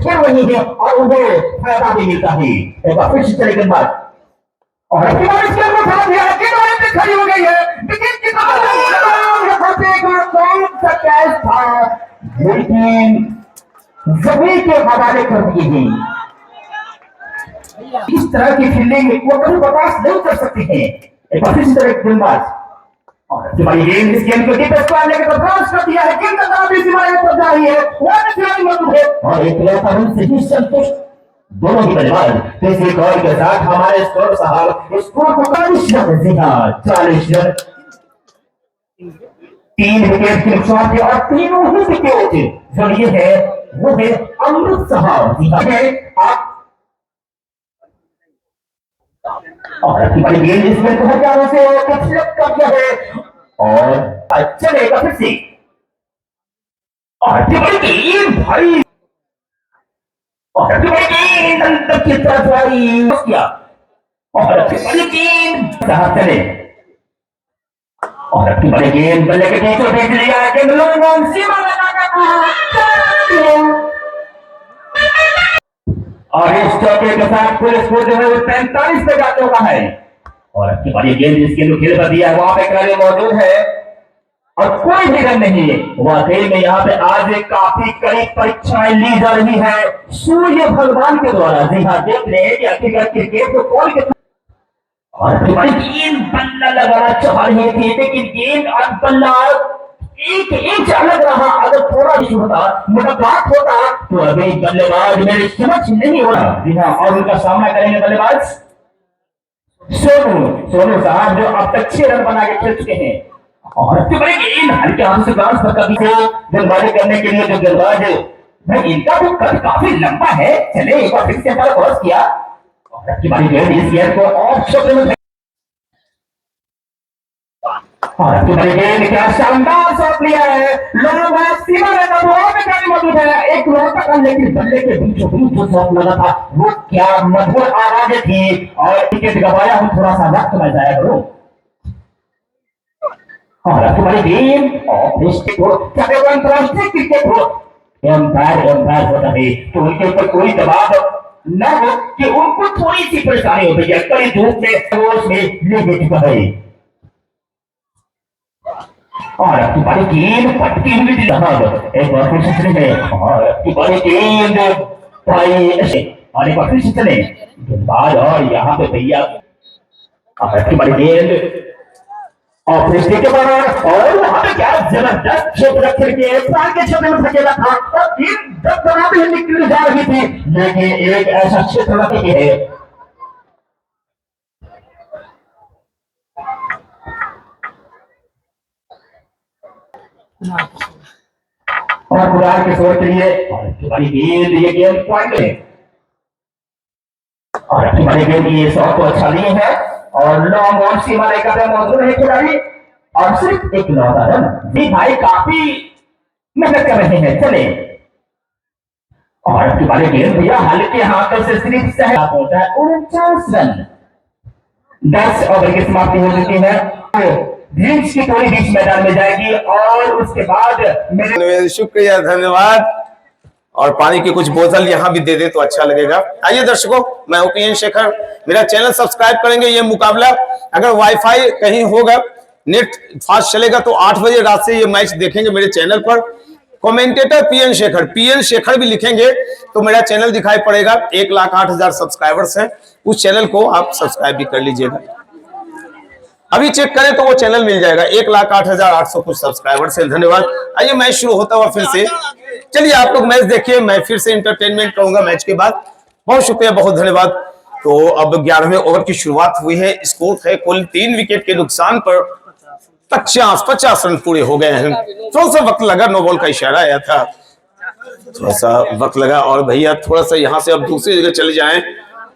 खेल रही है और उन्हें फायदा भी मिलता है। एक बार फिर से चले के बाद और अब बार इसके अंदर खड़ा दिया है, किनारे पे खड़ी हो गई है, विकेट की यहाँ पे एक कौन सा कैच था, लेकिन जमीन के हवाले कर दिए गई। इस तरह की फील्डिंग वो कभी बर्दाश्त नहीं कर सकते हैं। एक बार फिर से चले गेंदबाज और तुम्हारी गेंद इस गेंद को डीप स्क्वायर लेकर बर्दाश्त कर दिया है, गेंद का दाव इस सीमा पर जा रही है, वन खिलाड़ी मौजूद है और एक लौटा रन से ही संतुष्ट दोनों ही बल्लेबाज। तीसरी कॉल के साथ हमारे स्कोर साहब स्कोर को 40 रन, जी हाँ 40 रन, 3 विकेट के नुकसान थे और तीनों ही विकेट जो ये है वो है अमृत साहब, जी हाँ आप और तुम्हारी गेंद इसमें बहुत प्यारों से सिलेक्ट कर दिया है और चलेगा फिर से और तुम्हारी गेंद भाई और तुम्हारी गेंद अंदर की तरफ आई किया और तुम्हारी गेंद साहब चले और तुम्हारी गेंद बल्ले के बीचों बीच लिया है, गेंद लॉन्ग सीमा और इस चौके के साथ पूरे स्कोर जो है 45 पे जा चुका है और अब की बारी गेंद जिसके लिए खेल कर दिया है वहां पे खिलाड़ी मौजूद है और कोई भी रन नहीं है। वाकई में यहाँ पे आज काफी कड़ी परीक्षाएं ली जा रही है सूर्य भगवान के द्वारा। जी हाँ देख रहे हैं कि आखिरकार क्रिकेट को कौन के और तुम्हारी गेंद बल्ला लगाना चाह रही थी, लेकिन गेंद और बल्ला एक इंच अलग रहा। अगर थोड़ा भी होता मुलाकात होता तो अभी बल्लेबाज मेरी समझ नहीं हो रहा। जी हाँ और उनका सामना करेंगे बल्लेबाज सोनू साहब जो अब तक 6 रन बना के खेल चुके हैं और तुम्हारी गेंद हल्के हाथ से ग्रास पर कभी से गेंदबाजी करने के लिए जो गेंदबाज है भाई इनका तो कद काफी लंबा है। चले एक बार फिर से हमारा क्रॉस किया और तुम्हारी गेंद इस गेंद को और शॉट में और तुम्हारी गेंद क्या शानदार शॉट लिया है, लोग सीमा में खिलाड़ी मौजूद है, एक लौटा का लेकिन बल्ले के बीचों बीच जो शॉट लगा था वो क्या मधुर आवाजें थी और विकेट गवाया हम थोड़ा सा वक्त में जाया करो और तुम्हारी गेंद और डिस्ट्रिक्ट हो चाहे वो अंतरराष्ट्रीय क्रिकेट हो एम्पायर होता है तो उनके ऊपर कोई दबाव न हो कि उनको थोड़ी सी परेशानी हो गई है, कड़ी धूप में रोज में ले चुका है और तुम्हारी गेंद पटकी हुई थी एक बार फिर से चले और तुम्हारी गेंद भाई ऐसे और एक बार फिर से चले गेंदबाज और यहाँ पे भैया और तुम्हारी गेंद और फिर के बाद और वहां पे क्या जबरदस्त क्षेत्र रखे के पार के क्षेत्र में फंसेगा था और गेंद जब बनाते हुए निकल जा रही थी, लेकिन एक ऐसा क्षेत्र रखे है और गुलाल के शोर के लिए और तुम्हारी गेंद ये गेंद पॉइंट है और तुम्हारी गेंद ये शॉट को अच्छा नहीं है और लॉन्ग ऑन सीमा लेकर मौजूद है खिलाड़ी और सिर्फ एक लौटा रन। जी भाई काफी मेहनत कर रहे हैं। चले और तुम्हारी गेंद भैया हल्के हाथों से सिर्फ सहला होता है 49 रन। 10 ओवर की समाप्ति हो चुकी है ड्रीम्स की टोली बीच मैदान में जाएगी और उसके बाद शुक्रिया धन्यवाद और पानी की कुछ बोतल यहाँ भी दे दे तो अच्छा लगेगा। आइए दर्शकों मैं ओपीएन शेखर, मेरा चैनल सब्सक्राइब करेंगे। ये मुकाबला अगर वाईफाई कहीं होगा नेट फास्ट चलेगा तो 8 बजे रात से ये मैच देखेंगे मेरे चैनल पर। कमेंटेटर पीएन शेखर भी लिखेंगे तो मेरा चैनल दिखाई पड़ेगा। 1,08,000 सब्सक्राइबर्स हैं, उस चैनल को आप सब्सक्राइब भी कर लीजिएगा। अभी चेक करें तो वो चैनल मिल जाएगा। 1,08,800 कुछ सब्सक्राइबर्स है। धन्यवाद। आइए मैच शुरू होता हुआ फिर से। चलिए आप लोग मैच देखिए, मैं फिर से एंटरटेनमेंट करूंगा मैच के बाद। बहुत शुक्रिया, बहुत धन्यवाद। तो अब 11वें ओवर की शुरुआत हुई है। स्कोर है कुल 3 विकेट के नुकसान पर 50 रन पूरे हो गए हैं। थोड़ा सा वक्त लगा, नो बॉल का इशारा आया था, थोड़ा सा वक्त लगा। और भैया थोड़ा सा यहाँ से अब दूसरी जगह चले जाएं,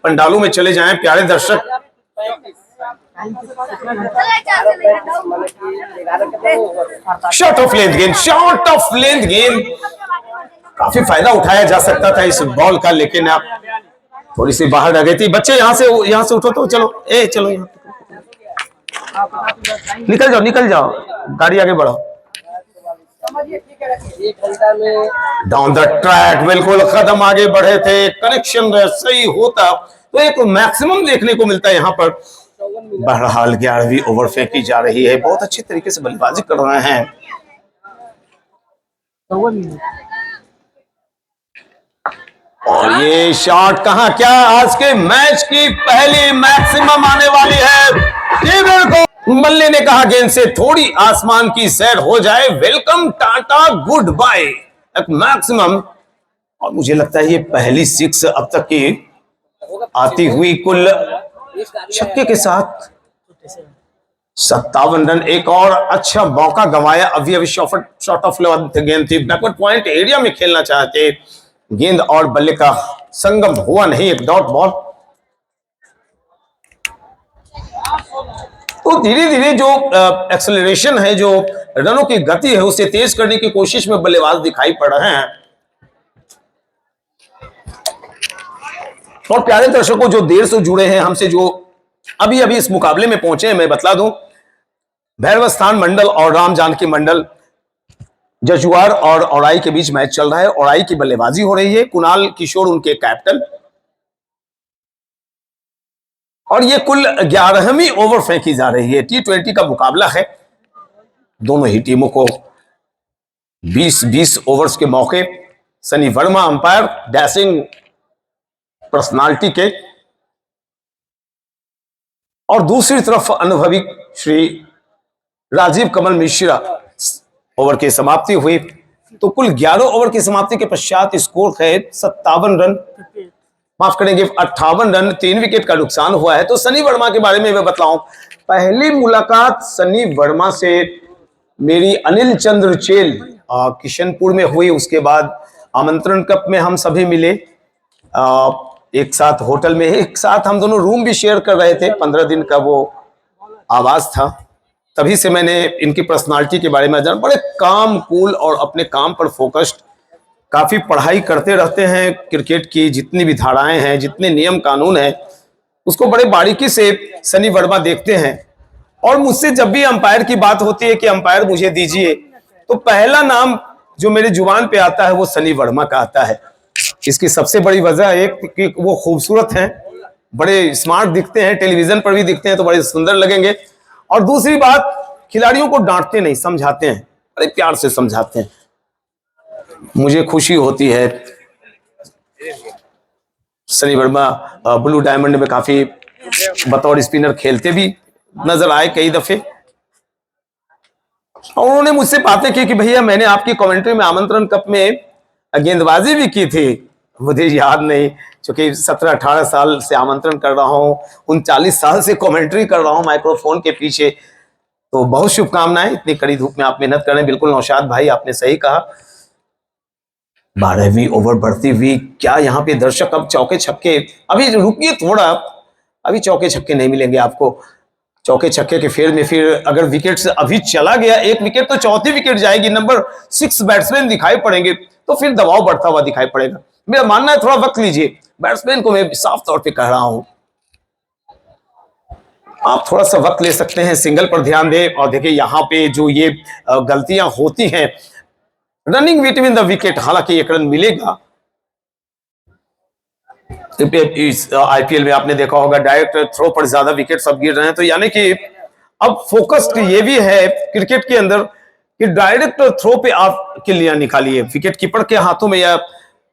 पंडालों में चले जाएं प्यारे दर्शक। शॉट ऑफ लेंथ गेंद, काफी फायदा उठाया जा सकता था इस बॉल का, लेकिन आप थोड़ी सी बाहर रह गई थी। बच्चे यहाँ से उठो तो चलो, चलो यहाँ निकल जाओ, गाड़ी आगे बढ़ाओ। एक घंटा में डाउन द ट्रैक बिल्कुल कदम आगे बढ़े थे, कनेक्शन सही होता तो एक मैक्सिमम देखने को मिलता है यहाँ पर। बहरहाल 11वीं ओवर फेंकी जा रही है, बहुत अच्छी तरीके से बल्लेबाजी कर रहे हैं। और ये शॉट कहां, क्या आज के मैच की पहली मैक्सिमम आने वाली है। मल्ले ने कहा गेंद से थोड़ी आसमान की सैर हो जाए, वेलकम टाटा गुड बाय, एक मैक्सिमम। और मुझे लगता है ये पहली सिक्स अब तक की आती हुई, कुल छक्के के साथ 57 रन। एक और अच्छा मौका गंवाया, अभी शॉट ऑफ गेंद थी, बैकवर्ड पॉइंट एरिया में खेलना चाहते, गेंद और बल्ले का संगम हुआ नहीं, एक डॉट बॉल। तो धीरे धीरे जो एक्सेलरेशन है, जो रनों की गति है, उसे तेज करने की कोशिश में बल्लेबाज दिखाई पड़ रहे हैं। और प्यारे दर्शकों जो देर से जुड़े हैं हमसे, जो अभी अभी इस मुकाबले में पहुंचे हैं, मैं बतला दूं भैरवस्थान मंडल और राम जानकी मंडल जजुआर और औराई के बीच मैच चल रहा है। औराई की बल्लेबाजी हो रही है, कुणाल किशोर उनके कैप्टन, और ये कुल 11वीं ओवर फेंकी जा रही है। T20 का मुकाबला है, दोनों ही टीमों को 20-20 ओवर्स के मौके। Sunny Verma umpire, dashing personality के, और दूसरी तरफ अनुभवी श्री राजीव कमल मिश्रा। ओवर की समाप्ति हुई तो कुल 11 ओवर की समाप्ति के पश्चात स्कोर है 57 रन, माफ करेंगे 58 रन, 3 विकेट का नुकसान हुआ है। तो सनी वर्मा के बारे में मैं बतलाऊं, पहली मुलाकात सनी वर्मा से मेरी अनिल चंद्र चेल किशनपुर में हुई। उसके बाद आमंत्रण कप में हम सभी मिले, एक साथ होटल में, एक साथ हम दोनों रूम भी शेयर कर रहे थे। 15 दिन का वो आवास था। तभी से मैंने इनकी पर्सनालिटी के बारे में जाना। बड़े काम, कूल और अपने काम पर फोकस्ड, काफी पढ़ाई करते रहते हैं। क्रिकेट की जितनी भी धाराएं हैं, जितने नियम कानून हैं, उसको बड़े बारीकी से सनी वर्मा देखते हैं। और मुझसे जब भी अंपायर की बात होती है कि अंपायर मुझे दीजिए, तो पहला नाम जो मेरे जुबान पे आता है वो सनी वर्मा का आता है। इसकी सबसे बड़ी वजह एक कि वो खूबसूरत हैं, बड़े स्मार्ट दिखते हैं, टेलीविजन पर भी दिखते हैं तो बड़े सुंदर लगेंगे। और दूसरी बात, खिलाड़ियों को डांटते नहीं, समझाते हैं, बड़े प्यार से समझाते हैं। मुझे खुशी होती है। सनी वर्मा ब्लू डायमंड में काफी बतौर स्पिनर खेलते भी नजर आए कई दफे, और उन्होंने मुझसे बातें की कि भैया मैंने आपकी कमेंट्री में आमंत्रण कप में गेंदबाजी भी की थी। मुझे याद नहीं, क्योंकि 17-18 साल से आमंत्रण कर रहा हूं, 39 साल से कमेंट्री कर रहा हूं माइक्रोफोन के पीछे। तो बहुत शुभकामनाएं, इतनी कड़ी धूप में आप मेहनत कर रहे हैं। बिल्कुल नौशाद भाई, आपने सही कहा। 12वीं ओवर बढ़ती हुई, क्या यहाँ पे दर्शक अब चौके छक्के, अभी रुकिए थोड़ा, अभी चौके छक्के नहीं मिलेंगे आपको। चौके छक्के के फेर में फिर अगर विकेट से अभी चला गया एक विकेट, तो चौथी विकेट जाएगी, नंबर 6 बैट्समैन दिखाई पड़ेंगे, तो फिर दबाव बढ़ता हुआ दिखाई पड़ेगा। मेरा मानना है थोड़ा वक्त लीजिए, बैट्समैन को मैं साफ तौर पे कह रहा हूं, आप थोड़ा सा वक्त ले सकते हैं, सिंगल पर ध्यान दें। और देखिए यहाँ पे जो ये गलतियां होती हैं, रनिंग बिटवीन द विकेट, हालांकि 1 रन मिलेगा। इस आईपीएल में आपने देखा होगा डायरेक्ट थ्रो पर ज्यादा विकेट सब गिर रहे हैं, तो यानी कि अब फोकस ये भी है क्रिकेट के अंदर कि डायरेक्ट थ्रो पे आप गिल्लियां निकालिए। विकेट कीपर के हाथों में या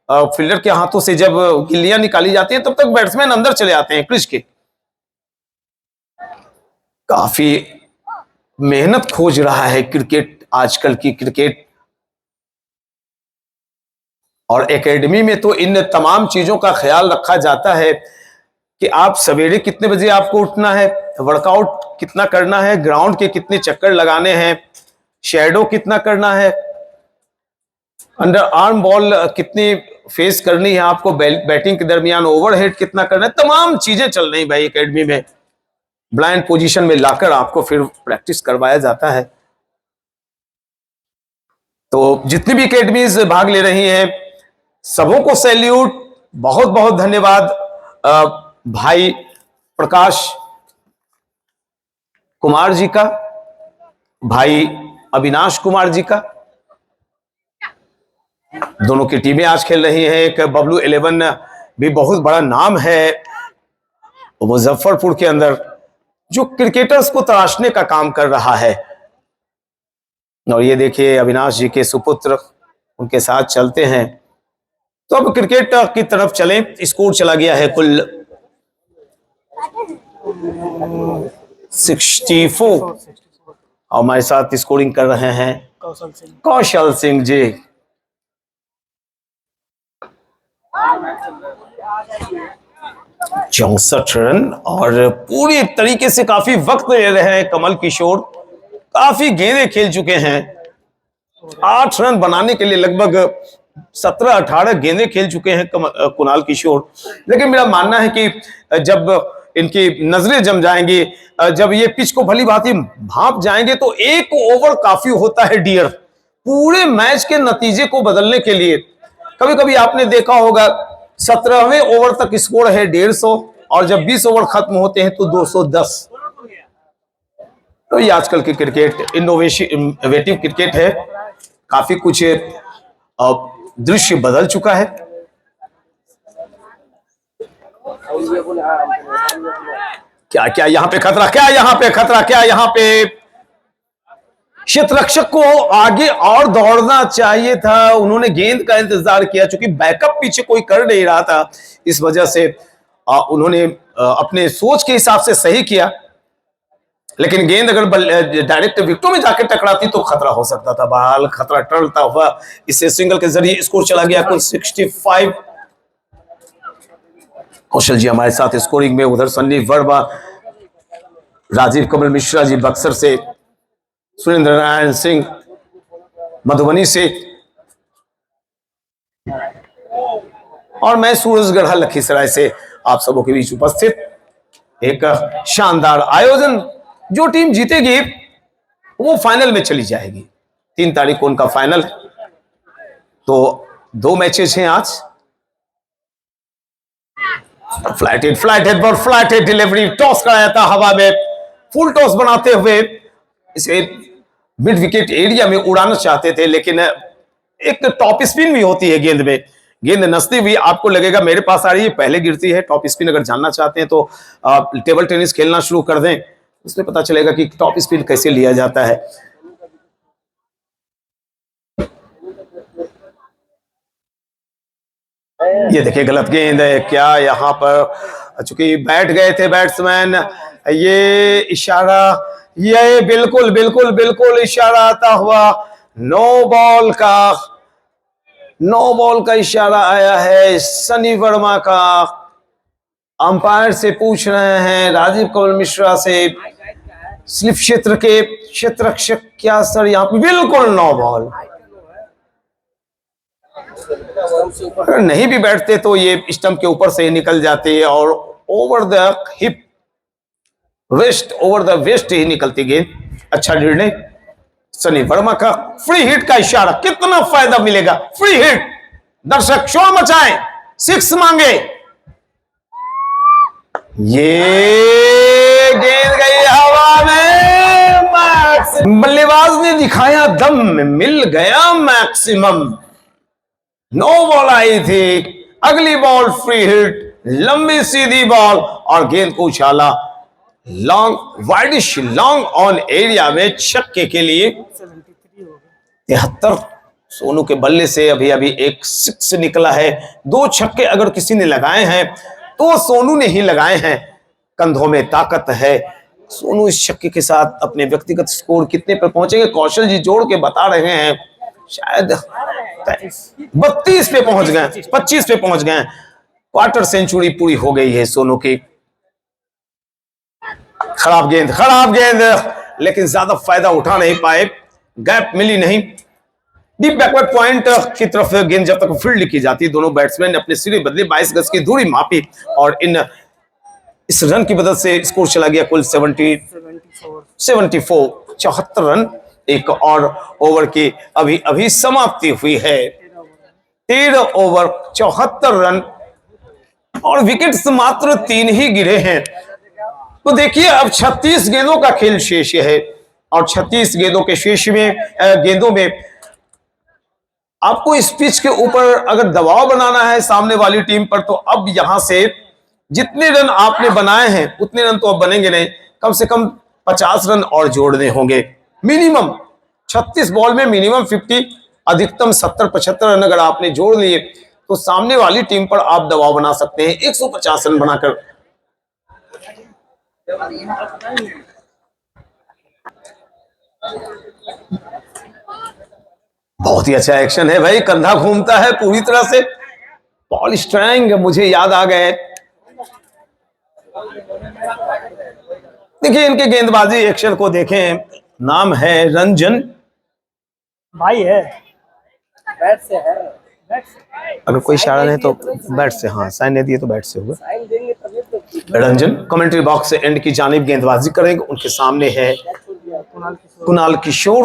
फील्डर के हाथों से जब गिल्लियां निकाली जाती हैं, तब तक बैट्समैन अंदर चले आते हैं क्रीज के। काफी मेहनत खोज रहा है क्रिकेट, आजकल की क्रिकेट। और एकेडमी में तो इन तमाम चीजों का ख्याल रखा जाता है कि आप सवेरे कितने बजे आपको उठना है, वर्कआउट कितना करना है, ग्राउंड के कितने चक्कर लगाने हैं, शैडो कितना करना है, अंडर आर्म बॉल कितनी फेस करनी है आपको, बैटिंग के दरमियान ओवरहेड कितना करना है, तमाम चीजें चल रही भाई एकेडमी में। ब्लाइंड पोजीशन में लाकर आपको फिर प्रैक्टिस करवाया जाता है। तो जितनी भी एकेडमीज भाग ले रही हैं, सबों को सैल्यूट, बहुत बहुत धन्यवाद भाई प्रकाश कुमार जी का, भाई अविनाश कुमार जी का, दोनों की टीमें आज खेल रही हैं। एक बबलू 11 भी बहुत बड़ा नाम है मुजफ्फरपुर के अंदर, जो क्रिकेटर्स को तराशने का काम कर रहा है। और ये देखिए अविनाश जी के सुपुत्र उनके साथ चलते हैं। तो अब क्रिकेट की तरफ चलें। स्कोर चला गया है कुल 64। हमारे साथ स्कोरिंग कर रहे हैं कौशल सिंह जी। 64 रन और पूरी तरीके से काफी वक्त ले रहे हैं कमल किशोर। काफी गेंदें खेल चुके हैं। 8 रन बनाने के लिए लगभग 17-18 गेंदें खेल चुके हैं कुणाल किशोर। लेकिन मेरा मानना है कि जब इनकी नजरें जम जाएंगी, जब ये पिच को भली भांति भांप जाएंगे, तो एक ओवर काफी होता है डियर पूरे मैच के नतीजे को बदलने के लिए। कभी कभी आपने देखा होगा 17वें ओवर तक स्कोर है 150 और जब 20 ओवर खत्म होते हैं तो 210। तो ये आजकल की क्रिकेट इनोवेटिव क्रिकेट है। काफी कुछ दृश्य बदल चुका है। क्या क्या यहाँ पे खतरा, क्या यहाँ पे खतरा, क्या यहाँ पे क्षेत्ररक्षक को आगे और दौड़ना चाहिए था। उन्होंने गेंद का इंतजार किया, चूंकि बैकअप पीछे कोई कर नहीं रहा था, इस वजह से उन्होंने अपने सोच के हिसाब से सही किया। लेकिन गेंद अगर डायरेक्ट विकेटों में जाकर टकराती तो खतरा हो सकता था। बहरहाल खतरा टलता हुआ इससे सिंगल के जरिए स्कोर चला गया कुल 65। कौशल जी हमारे साथ स्कोरिंग में, उधर सन्नी वर्मा, राजीव कमल मिश्रा जी बक्सर से, सुरेंद्र नारायण सिंह मधुबनी से, और मैं सूरजगढ़ लखीसराय से आप सबों के बीच उपस्थित। एक शानदार आयोजन। जो टीम जीतेगी वो फाइनल में चली जाएगी। 3 तारीख को उनका फाइनल। तो 2 मैचेस हैं आज। फ्लैट हेड डिलीवरी, टॉस कराया था हवा में, फुल टॉस बनाते हुए इसे मिड विकेट एरिया में उड़ाना चाहते थे, लेकिन एक टॉप स्पिन भी होती है गेंद में। गेंद नसती हुई आपको लगेगा मेरे पास आ रही है, पहले गिरती है। टॉप स्पिन अगर जानना चाहते हैं तो टेबल टेनिस खेलना शुरू कर दें, उसमें पता चलेगा कि टॉप स्पिन कैसे लिया जाता है। ये देखिए गलत गेंद है। क्या यहाँ पर चूंकि बैठ गए थे बैट्समैन, ये इशारा, ये बिल्कुल बिल्कुल बिल्कुल इशारा आता हुआ नो बॉल का इशारा आया है सनी वर्मा का। अंपायर से पूछ रहे हैं, राजीव कमल मिश्रा से, स्लिप क्षेत्र के क्षेत्ररक्षक, क्या सर यहाँ पे बिल्कुल नो बॉल। अगर नहीं भी बैठते तो ये स्टंप के ऊपर से निकल जाते और over the hip waist, over the waist ही निकलती गेंद। अच्छा निर्णय सनी वर्मा का। फ्री हिट का इशारा, कितना फायदा मिलेगा। फ्री हिट, दर्शक शोर मचाएं, 6 मांगे। ये गेंद गई हवा में, बल्लेबाज ने दिखाया दम, मिल गया मैक्सिमम। नो बॉल आई थी, अगली बॉल फ्री हिट, लंबी सीधी बॉल और गेंद को उछाला long, widish long on area में छक्के के लिए। 73 सोनू के बल्ले से अभी अभी एक 6 निकला है। 2 छक्के अगर किसी ने लगाए हैं तो सोनू ने ही लगाए हैं। कंधों में ताकत है। सोनू इस छक्के के साथ अपने व्यक्तिगत स्कोर कितने पर पहुंचेंगे, कौशल जी जोड़ के बता रहे हैं, शायद 32 पे पहुंच गए, 25 पे पहुंच गए। क्वार्टर सेंचुरी पूरी हो गई है सोनू की। खराब गेंद, लेकिन ज्यादा फायदा उठा नहीं पाए, गैप मिली नहीं। डीप बैकवर्ड पॉइंट की तरफ गेंद जब तक फील्ड की जाती, दोनों बैट्समैन ने अपने सिरे बदले, 22 गज की दूरी मापी और इस रन की मदद से स्कोर चला गया कुल 74। 74 रन। एक और ओवर की अभी अभी समाप्ति हुई है। 13 ओवर 74 रन और विकेट्स मात्र 3 ही गिरे हैं। तो देखिए अब 36 गेंदों का खेल शेष है और 36 गेंदों के शेष में गेंदों में आपको इस पिच के ऊपर अगर दबाव बनाना है सामने वाली टीम पर, तो अब यहां से जितने रन आपने बनाए हैं उतने रन तो अब बनेंगे नहीं, कम से कम 50 रन और जोड़ने होंगे मिनिमम। 36 बॉल में मिनिमम 50, अधिकतम 70-75 रन अगर आपने जोड़ लिए तो सामने वाली टीम पर आप दबाव बना सकते हैं 150 रन बनाकर। बहुत ही अच्छा एक्शन है भाई, कंधा घूमता है पूरी तरह से। पॉल स्ट्रैंग मुझे याद आ गए। देखिए इनके गेंदबाजी एक्शन को देखें, नाम है रंजन भाई है, बैट से है, बैट से। अगर कोई इशारा नहीं तो बैट से, हाँ साइन नहीं दिए तो बैट से होगा। साइन देंगे तभी तो। रंजन कमेंट्री बॉक्स से एंड की जानिब गेंदबाजी करेंगे, उनके सामने है कुणाल किशोर।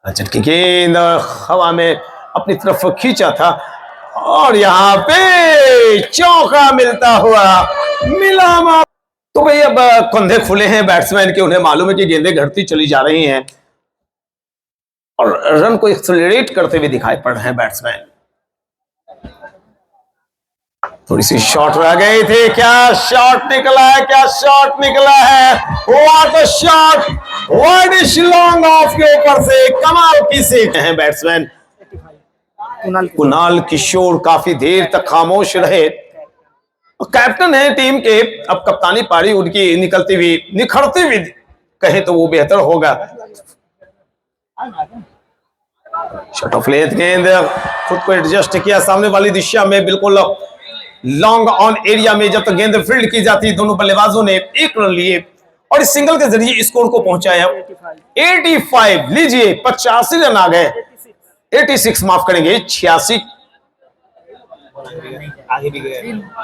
रंजन की गेंद हवा में अपनी तरफ खींचा था और यहाँ पे चौका मिलता हुआ मिला। तो भाई अब कंधे खुले हैं बैट्समैन के, उन्हें मालूम है कि गेंदें घटती चली जा रही हैं और रन को एक्सेलरेट करते हुए दिखाई पड़ रहे हैं बैट्समैन। थोड़ी सी शॉट रह गई थी, क्या शॉट निकला है, क्या शॉट निकला है, what a shot, wide long off के ऊपर से कमाल की सीख है बैट्समैन कुणाल किशोर। काफी देर तक खामोश रहे, कैप्टन है टीम के, अब कप्तानी पारी उनकी निकलती हुई निखरती हुई कहे तो वो बेहतर होगा। शॉट ऑफ लेंथ गेंद, खुद को एडजस्ट किया सामने वाली दिशा में, बिल्कुल लॉन्ग ऑन एरिया में जब तक गेंद फील्ड की जाती, दोनों बल्लेबाजों ने 1 रन लिए और इस सिंगल के जरिए स्कोर को पहुंचाया 85। लीजिए 85 रन आ गए, 86 माफ करेंगे 86।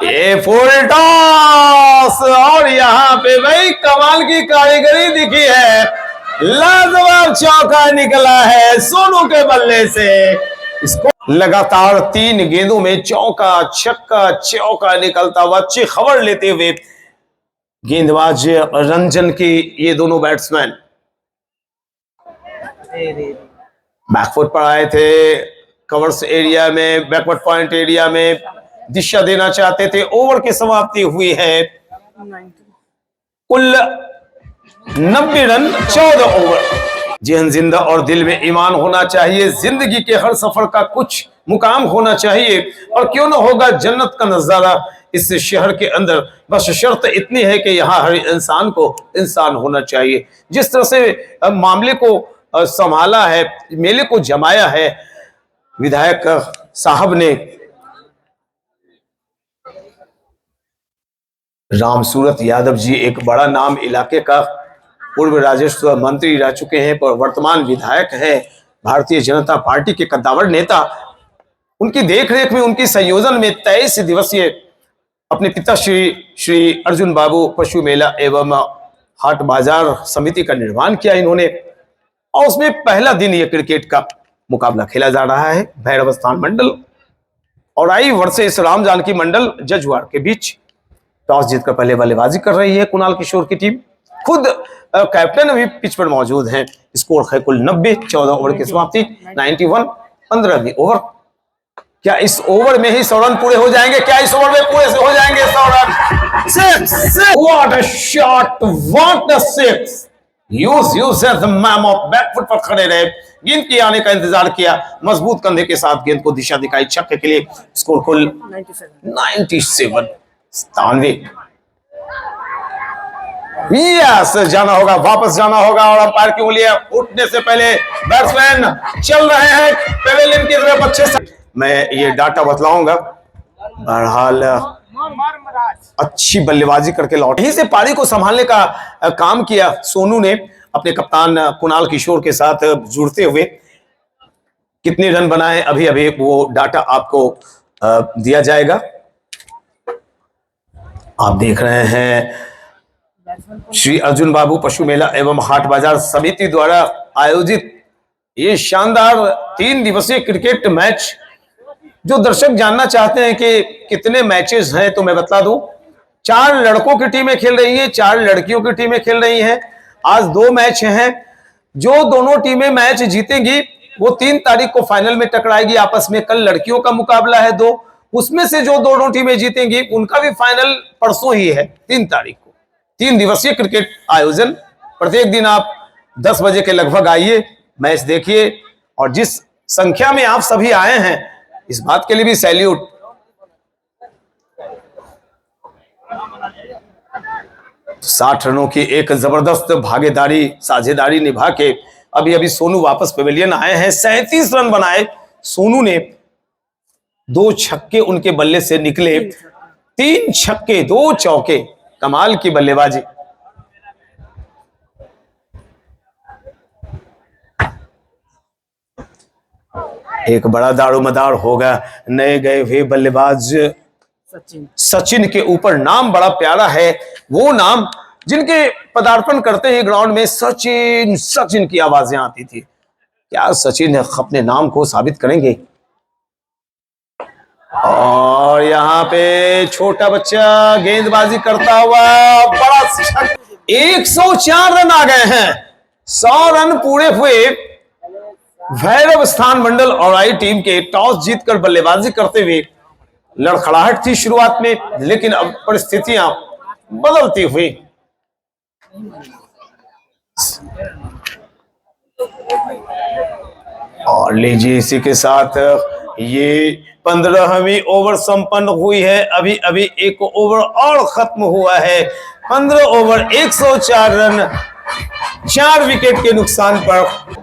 ये फुल टॉस और यहाँ पे भाई कमाल की कारीगरी दिखी है, लाजवाब चौका निकला है सोनू के बल्ले से। इसको लगातार 3 गेंदों में चौका छक्का चौका निकलता हुआ अच्छी खबर लेते हुए गेंदबाज रंजन की ये दोनों बैट्समैन बैकफुट पर आए थे, कवर्स एरिया में, बैकवर्ड पॉइंट एरिया में दिशा देना चाहते थे। ओवर की समाप्ति हुई है, कुल 90 रन 14 ओवर। जहन जिंदा और दिल में ईमान होना चाहिए, जिंदगी के हर सफर का कुछ मुकाम होना चाहिए और क्यों ना होगा जन्नत का नजारा इस शहर के अंदर, बस शर्त इतनी है कि यहाँ हर इंसान को इंसान होना चाहिए। जिस तरह से मामले को संभाला है, मेले को जमाया है विधायक साहब ने, रामसूरत यादव जी एक बड़ा नाम, इलाके का पूर्व राजस्व मंत्री रह चुके हैं पर वर्तमान विधायक है, भारतीय जनता पार्टी के कद्दावर नेता। उनकी देखरेख में, उनकी संयोजन में 23 दिवसीय अपने पिता श्री अर्जुन बाबू पशु मेला एवं हाट बाजार समिति का निर्माण किया इन्होंने और उसमें पहला दिन ये क्रिकेट का मुकाबला खेला जा रहा है भैरव स्थान मंडल और आई वर्सेस राम जानकी मंडल जजुआर के बीच। टॉस जीतकर पहले बल्लेबाजी कर रही है कुणाल किशोर की टीम, खुद कैप्टन अभी पिच पर मौजूद हैं। स्कोर है कुल 90, 14 ओवर की समाप्ति 91, 15वीं ओवर। क्या इस ओवर में ही 100 रन पूरे हो जाएंगे? क्या इस ओवर में पूरे हो जाएंगे 100 run? What a shot, what a six. Use ma'am off back foot पर खड़े रहे, गेंद के आने का इंतजार किया, मजबूत कंधे के साथ गेंद को दिशा दिखाई छक्के के लिए। स्कोर कुल 97, 97। यस, जाना होगा, वापस जाना होगा और अंपायर की उंगलियां उठने से पहले बैट्समैन चल रहे हैं पेवेलियन की तरफ अच्छे से। मैं ये डाटा बतलाऊंगा। बहरहाल अच्छी बल्लेबाजी करके लौटे, यहीं से पारी को संभालने का काम किया सोनू ने अपने कप्तान कुणाल किशोर के साथ जुड़ते हुए। कितने रन बनाए अभी अभी वो डाटा आपको दिया जाएगा। आप देख रहे हैं श्री अर्जुन बाबू पशु मेला एवं हाट बाजार समिति द्वारा आयोजित ये शानदार 3 दिवसीय क्रिकेट मैच। जो दर्शक जानना चाहते हैं कि कितने मैचेस हैं तो मैं बता दूं, 4 लड़कों की टीमें खेल रही हैं, 4 लड़कियों की टीमें खेल रही हैं। आज 2 मैच हैं, जो दोनों टीमें मैच जीतेंगी वो 3 तारीख को फाइनल में टकराएगी आपस में। कल लड़कियों का मुकाबला है 2, उसमें से जो दोनों टीमें जीतेंगी उनका भी फाइनल परसों ही है 3 तारीख को। 3 दिवसीय क्रिकेट आयोजन, प्रत्येक दिन आप 10 बजे के लगभग आइए, मैच देखिए। और जिस संख्या में आप सभी आए हैं इस बात के लिए भी सैल्यूट। तो 60 रनों की एक जबरदस्त भागीदारी साझेदारी निभा के अभी अभी सोनू वापस पवेलियन आए हैं। 37 रन बनाए सोनू ने, 2 छक्के उनके बल्ले से निकले, 3 छक्के 2 चौके, कमाल की बल्लेबाजी। एक बड़ा दारोमदार होगा नए गए हुए बल्लेबाज सचिन के ऊपर। नाम बड़ा प्यारा है, वो नाम जिनके पदार्पण करते ही ग्राउंड में सचिन सचिन की आवाजें आती थी। क्या सचिन अपने नाम को साबित करेंगे? और यहाँ पे छोटा बच्चा गेंदबाजी करता हुआ बड़ा 104 रन आ गए हैं। 100 रन पूरे हुए। भैरव स्थान मंडल और आई टीम के टॉस जीतकर बल्लेबाजी करते हुए लड़खड़ाहट थी शुरुआत में, लेकिन अब परिस्थितियां बदलती हुई। और लीजिए इसी के साथ ये 15वीं ओवर संपन्न हुई है। अभी अभी एक ओवर और खत्म हुआ है। 15 ओवर 104 रन, 4 विकेट के नुकसान पर